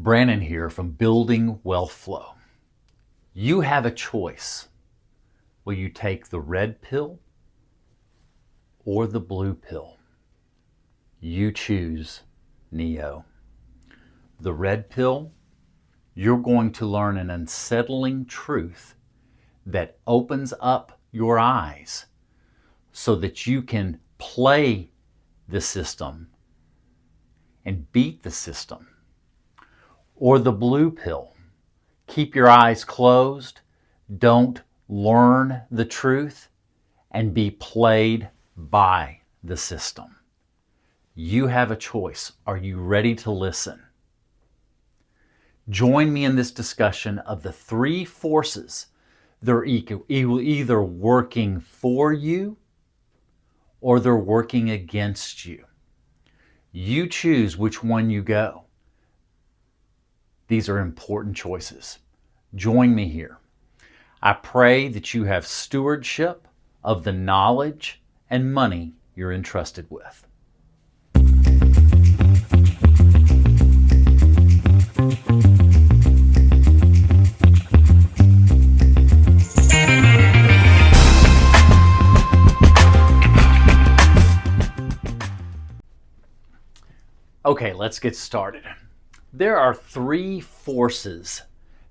Brandon here from Building Wealth Flow. You have a choice. Will you take the red pill or the blue pill? You choose, Neo. The red pill, you're going to learn an unsettling truth that opens up your eyes so that you can play the system and beat the system. Or the blue pill, keep your eyes closed, don't learn the truth, and be played by the system. You have a choice. Are you ready to listen? Join me in this discussion of the three forces. They're either working for you or they're working against you. You choose which one you go. These are important choices. Join me here. I pray that you have stewardship of the knowledge and money you're entrusted with. Okay, let's get started. There are three forces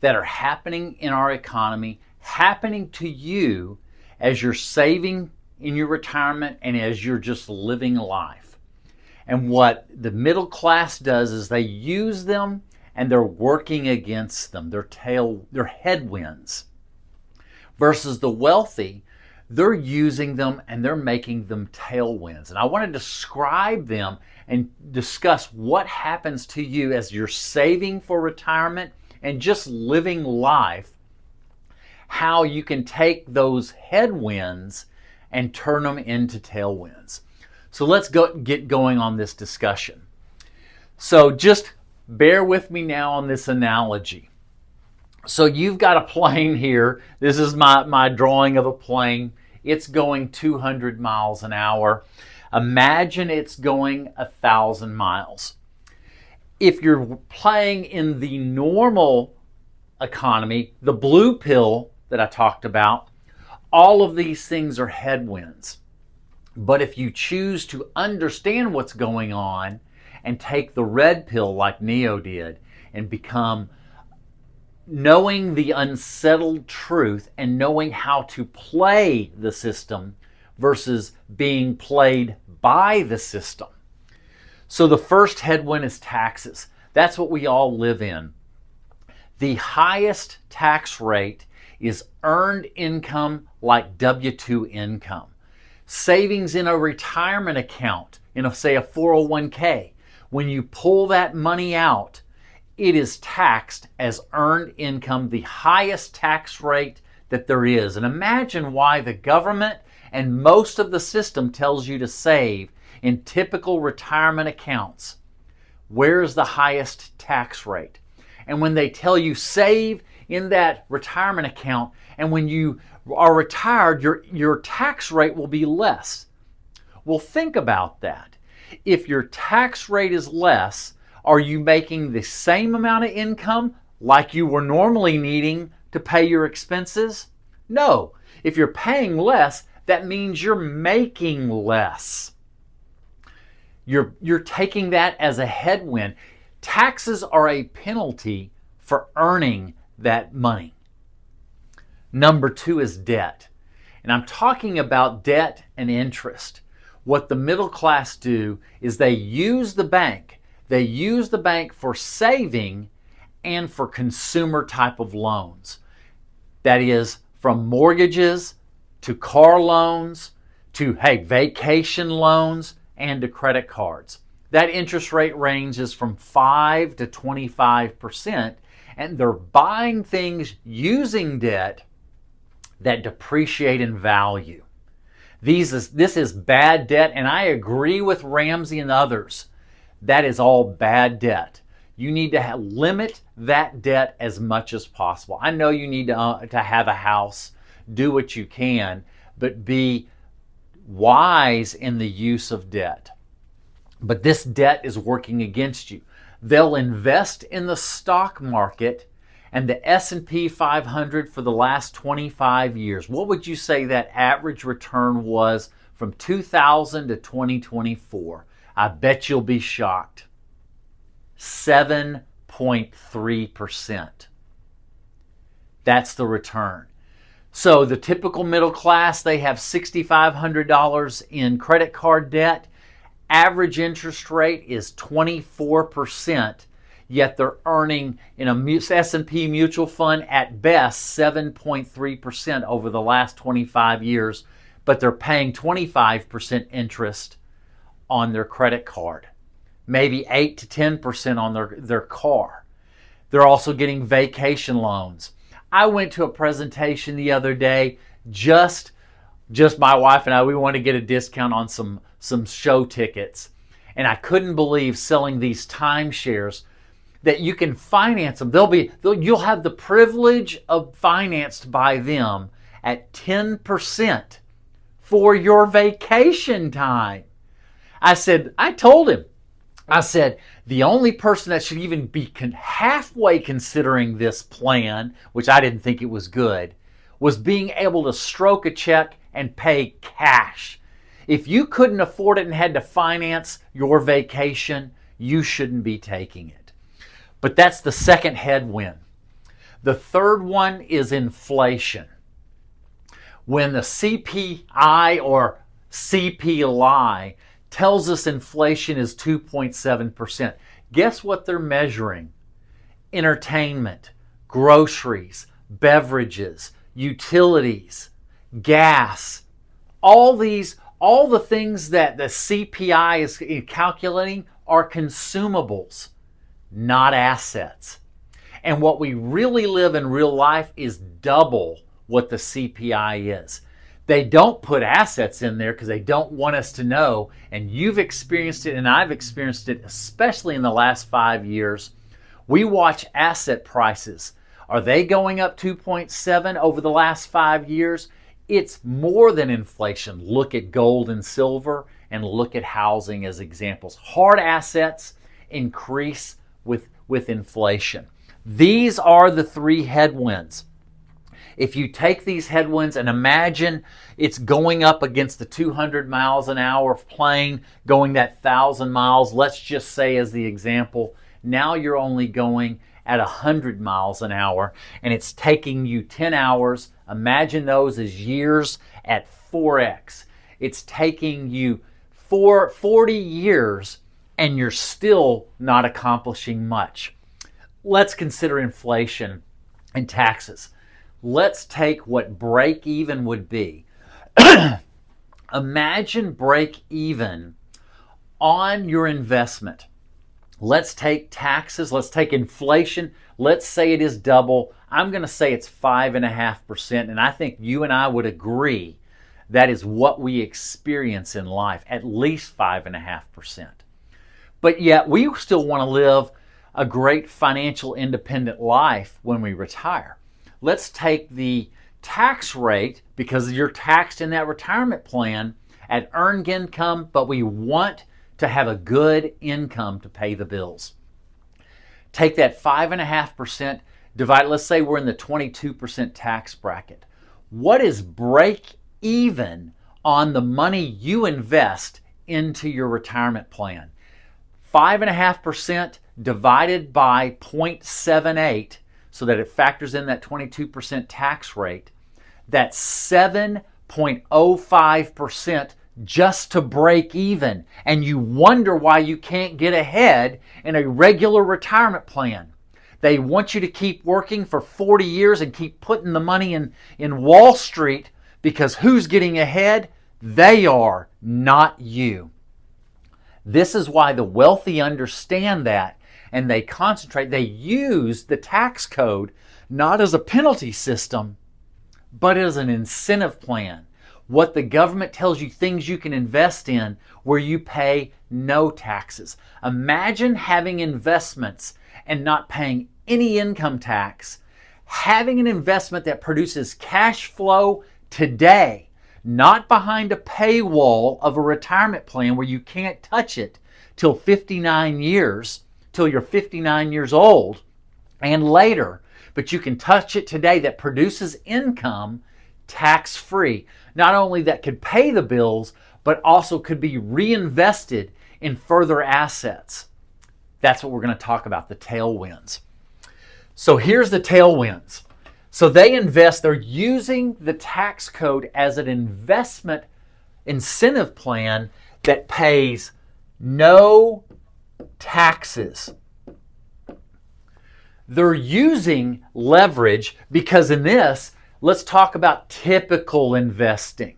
that are happening in our economy, happening to you as you're saving in your retirement and as you're just living life. And what the middle class does is they use them and they're working against them. They're headwinds. Versus the wealthy, they're using them and they're making them tailwinds. And I want to describe them and discuss what happens to you as you're saving for retirement and just living life, how you can take those headwinds and turn them into tailwinds. So let's get going on this discussion. So just bear with me now on this analogy. So you've got a plane here. This is my drawing of a plane. It's going 200 miles an hour. Imagine it's going 1,000 miles. If you're playing in the normal economy, the blue pill that I talked about, all of these things are headwinds. But if you choose to understand what's going on and take the red pill like Neo did and become knowing the unsettled truth and knowing how to play the system versus being played by the system. So the first headwind is taxes. That's what we all live in. The highest tax rate is earned income like W-2 income. Savings in a retirement account, say a 401k, when you pull that money out, it is taxed as earned income, the highest tax rate that there is. And imagine why the government and most of the system tells you to save in typical retirement accounts. Where is the highest tax rate? And when they tell you save in that retirement account, and when you are retired, your tax rate will be less. Well, think about that. If your tax rate is less, are you making the same amount of income like you were normally needing to pay your expenses? No. If you're paying less, that means you're making less. You're taking that as a headwind. Taxes are a penalty for earning that money. Number two is debt. And I'm talking about debt and interest. What the middle class do is they use the bank. They use the bank for saving and for consumer type of loans. That is from mortgages to car loans to, vacation loans and to credit cards. That interest rate ranges from 5 to 25%, and they're buying things using debt that depreciate in value. This is bad debt, and I agree with Ramsey and others. That is all bad debt. You need to limit that debt as much as possible. I know you need to have a house, do what you can, but be wise in the use of debt. But this debt is working against you. They'll invest in the stock market and the S&P 500 for the last 25 years. What would you say that average return was from 2000 to 2024? I bet you'll be shocked. 7.3%. That's the return. So the typical middle class, they have $6,500 in credit card debt. Average interest rate is 24%, yet they're earning in a S&P mutual fund at best 7.3% over the last 25 years, but they're paying 25% interest on their credit card, maybe 8 to 10% on their car. They're also getting vacation loans. I went to a presentation the other day, just my wife and I, we wanted to get a discount on some show tickets. And I couldn't believe selling these timeshares that you can finance them. You'll have the privilege of financed by them at 10% for your vacation time. I told him, the only person that should even be halfway considering this plan, which I didn't think it was good, was being able to stroke a check and pay cash. If you couldn't afford it and had to finance your vacation, you shouldn't be taking it. But that's the second headwind. The third one is inflation. When the CPI or CPI tells us inflation is 2.7%. Guess what they're measuring? Entertainment, groceries, beverages, utilities, gas, all the things that the CPI is calculating are consumables, not assets. And what we really live in real life is double what the CPI is. They don't put assets in there because they don't want us to know, and you've experienced it and I've experienced it, especially in the last 5 years. We watch asset prices. Are they going up 2.7 over the last 5 years? It's more than inflation. Look at gold and silver and look at housing as examples. Hard assets increase with inflation. These are the three headwinds. If you take these headwinds and imagine it's going up against the 200 miles an hour plane, going that 1,000 miles, let's just say as the example, now you're only going at 100 miles an hour and it's taking you 10 hours. Imagine those as years at 4x. It's taking you 40 years and you're still not accomplishing much. Let's consider inflation and taxes. Let's take what break even would be. Imagine break even on your investment. Let's take taxes. Let's take inflation. Let's say it is double. I'm going to say it's 5.5%. And I think you and I would agree that is what we experience in life, at least 5.5%. But yet we still want to live a great financial independent life when we retire. Let's take the tax rate, because you're taxed in that retirement plan at earned income, but we want to have a good income to pay the bills. Take that 5.5%, divide, let's say we're in the 22% tax bracket. What is break even on the money you invest into your retirement plan? 5.5% divided by 0.78, so that it factors in that 22% tax rate. That's 7.05% just to break even. And you wonder why you can't get ahead in a regular retirement plan. They want you to keep working for 40 years and keep putting the money in Wall Street, because who's getting ahead? They are, not you. This is why the wealthy understand that, and they concentrate. They use the tax code not as a penalty system, but as an incentive plan. What the government tells you, things you can invest in where you pay no taxes. Imagine having investments and not paying any income tax, having an investment that produces cash flow today, not behind a paywall of a retirement plan where you can't touch it till 59 years. till you're 59 years old and later, but you can touch it today that produces income tax-free. Not only that could pay the bills, but also could be reinvested in further assets. That's what we're going to talk about, the tailwinds. So here's the tailwinds. So they invest, they're using the tax code as an investment incentive plan that pays no taxes. They're using leverage because in this, let's talk about typical investing.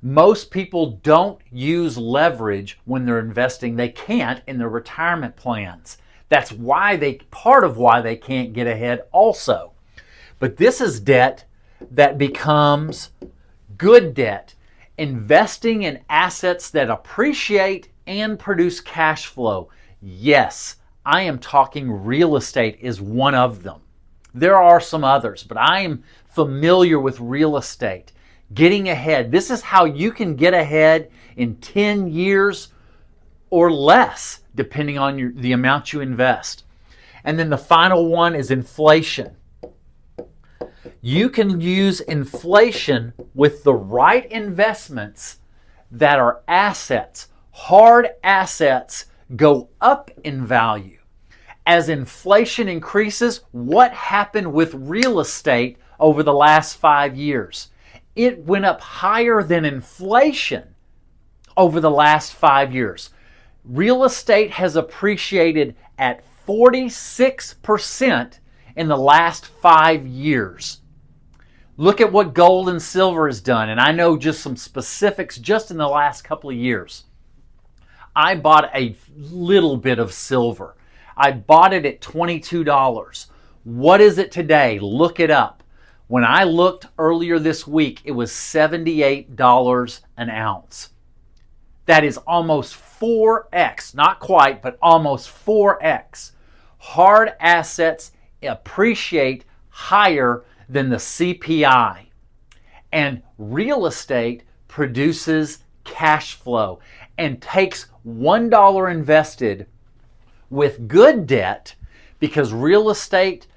Most people don't use leverage when they're investing. They can't in their retirement plans. That's part of why they can't get ahead also. But this is debt that becomes good debt, investing in assets that appreciate and produce cash flow. Yes, I am talking real estate is one of them. There are some others, but I am familiar with real estate. Getting ahead. This is how you can get ahead in 10 years or less, depending on the amount you invest. And then the final one is inflation. You can use inflation with the right investments that are assets. Hard assets go up in value. As inflation increases, what happened with real estate over the last 5 years? It went up higher than inflation over the last 5 years. Real estate has appreciated at 46% in the last 5 years. Look at what gold and silver has done, and I know just some specifics just in the last couple of years. I bought a little bit of silver. I bought it at $22. What is it today? Look it up. When I looked earlier this week, it was $78 an ounce. That is almost 4x, not quite, but almost 4x. Hard assets appreciate higher than the CPI. And real estate produces cash flow and takes $1 invested with good debt, because real estate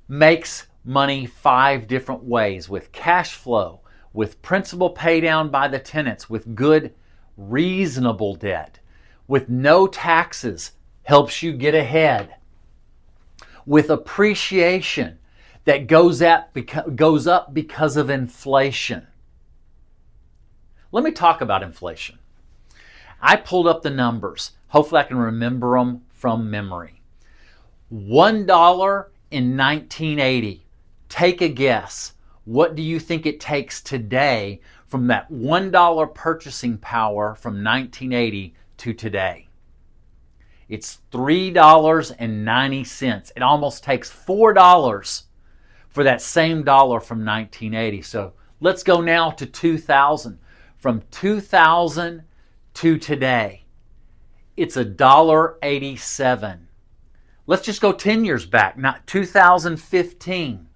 makes money 5 different ways: with cash flow, with principal pay down by the tenants, with good, reasonable debt, with no taxes, helps you get ahead, with appreciation that goes up because of inflation. Let me talk about inflation. I pulled up the numbers. Hopefully I can remember them from memory. $1 in 1980. Take a guess. What do you think it takes today from that $1 purchasing power from 1980 to today? It's $3.90. It almost takes $4 for that same dollar from 1980. So let's go now to 2000. From 2000 to today, it's $1.87. Let's just go 10 years back, not 2015.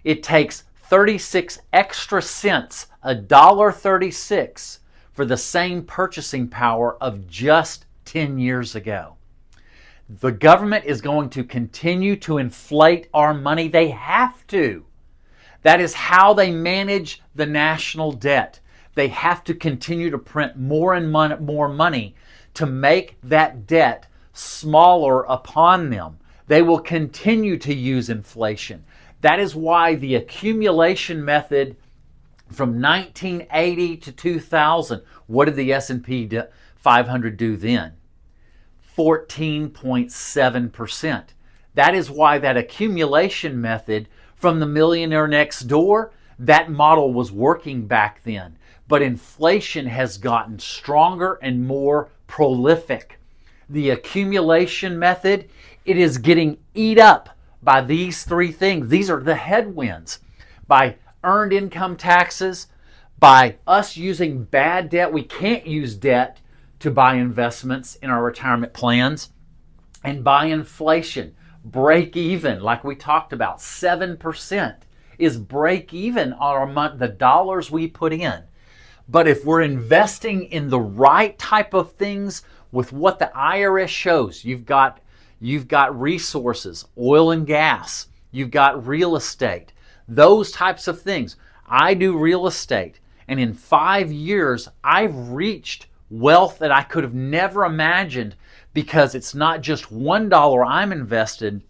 It takes 36 extra cents, $1.36, for the same purchasing power of just 10 years ago. The government is going to continue to inflate our money. They have to. That is how they manage the national debt. They have to continue to print more and more money to make that debt smaller upon them. They will continue to use inflation. That is why the accumulation method from 1980 to 2000, what did the S&P 500 do then? 14.7%. That is why that accumulation method from the millionaire next door, that model was working back then. But inflation has gotten stronger and more prolific. The accumulation method, it is getting eat up by these 3 things. These are the headwinds. By earned income taxes, by us using bad debt. We can't use debt to buy investments in our retirement plans. And by inflation. Break even, like we talked about, 7% is break even on the dollars we put in. But if we're investing in the right type of things with what the IRS shows. You've got resources, oil and gas, you've got real estate, those types of things. I do real estate, and in 5 years, I've reached wealth that I could have never imagined, because it's not just $1 I'm invested.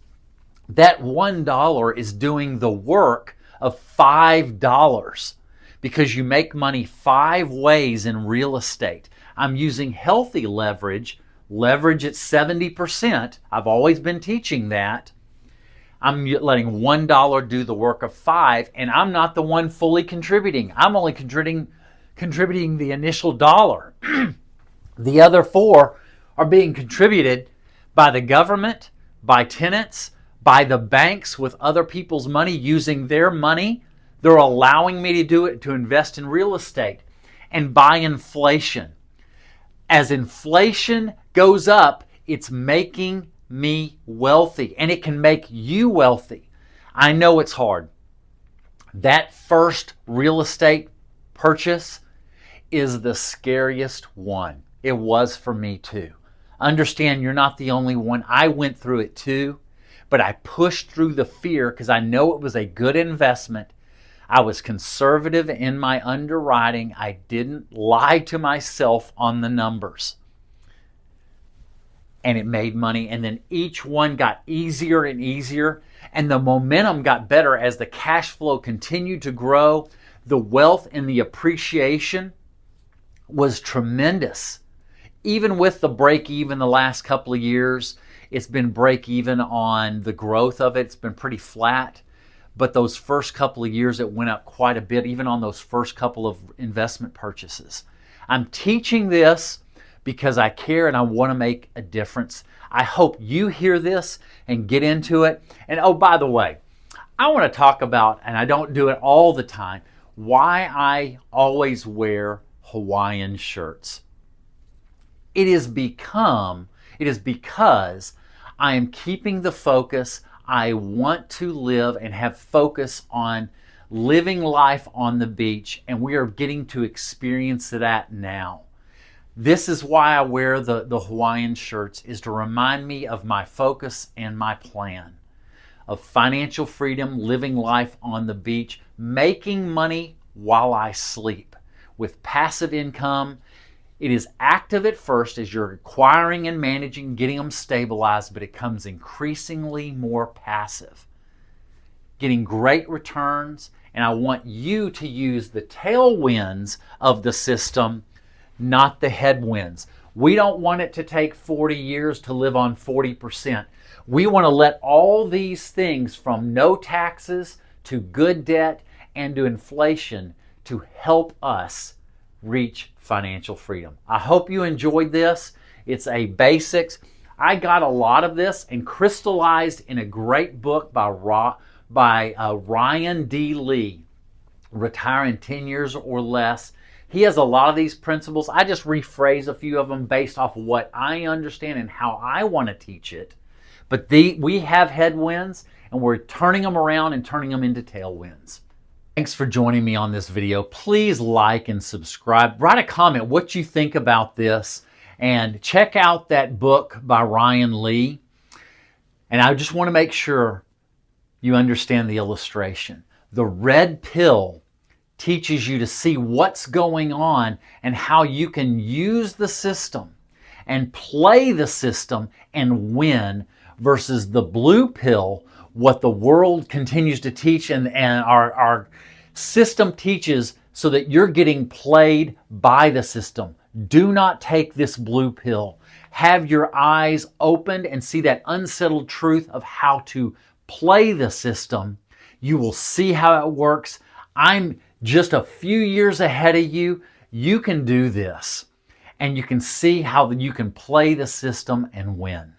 That $1 is doing the work of $5, because you make money 5 ways in real estate. I'm using healthy leverage at 70%. I've always been teaching that. I'm letting $1 do the work of 5, and I'm not the one fully contributing. I'm only contributing the initial dollar. The other 4 are being contributed by the government, by tenants, by the banks with other people's money, using their money. They're allowing me to do it, to invest in real estate, and by inflation. As inflation goes up, it's making me wealthy, and it can make you wealthy. I know it's hard. That first real estate purchase is the scariest one. It was for me too. Understand, you're not the only one. I went through it too, but I pushed through the fear because I know it was a good investment. I was conservative in my underwriting. I didn't lie to myself on the numbers. And it made money, and then each one got easier and easier, and the momentum got better as the cash flow continued to grow. The wealth and the appreciation was tremendous. Even with the break even the last couple of years, it's been break even on the growth of it. It's been pretty flat. But those first couple of years, it went up quite a bit, even on those first couple of investment purchases. I'm teaching this because I care and I want to make a difference. I hope you hear this and get into it. And oh, by the way, I want to talk about, and I don't do it all the time, why I always wear Hawaiian shirts. It is because I am keeping the focus. I want to live and have focus on living life on the beach, and we are getting to experience that now. This is why I wear the Hawaiian shirts, is to remind me of my focus and my plan of financial freedom, living life on the beach, making money while I sleep with passive income. It is active at first as you're acquiring and managing, getting them stabilized, but it comes increasingly more passive, getting great returns. And I want you to use the tailwinds of the system, not the headwinds. We don't want it to take 40 years to live on 40%. We want to let all these things, from no taxes to good debt and to inflation, to help us reach financial freedom. I hope you enjoyed this. It's a basics. I got a lot of this and crystallized in a great book by Ryan D. Lee, Retire in 10 Years or Less. He has a lot of these principles. I just rephrase a few of them based off what I understand and how I want to teach it. But we have headwinds, and we're turning them around and turning them into tailwinds. Thanks for joining me on this video. Please like and subscribe. Write a comment what you think about this, and check out that book by Ryan Lee. And I just want to make sure you understand the illustration. The red pill teaches you to see what's going on and how you can use the system and play the system and win, versus the blue pill, what the world continues to teach and our system teaches, so that you're getting played by the system. Do not take this blue pill. Have your eyes opened and see that unsettled truth of how to play the system. You will see how it works. I'm just a few years ahead of you. You can do this, and you can see how you can play the system and win.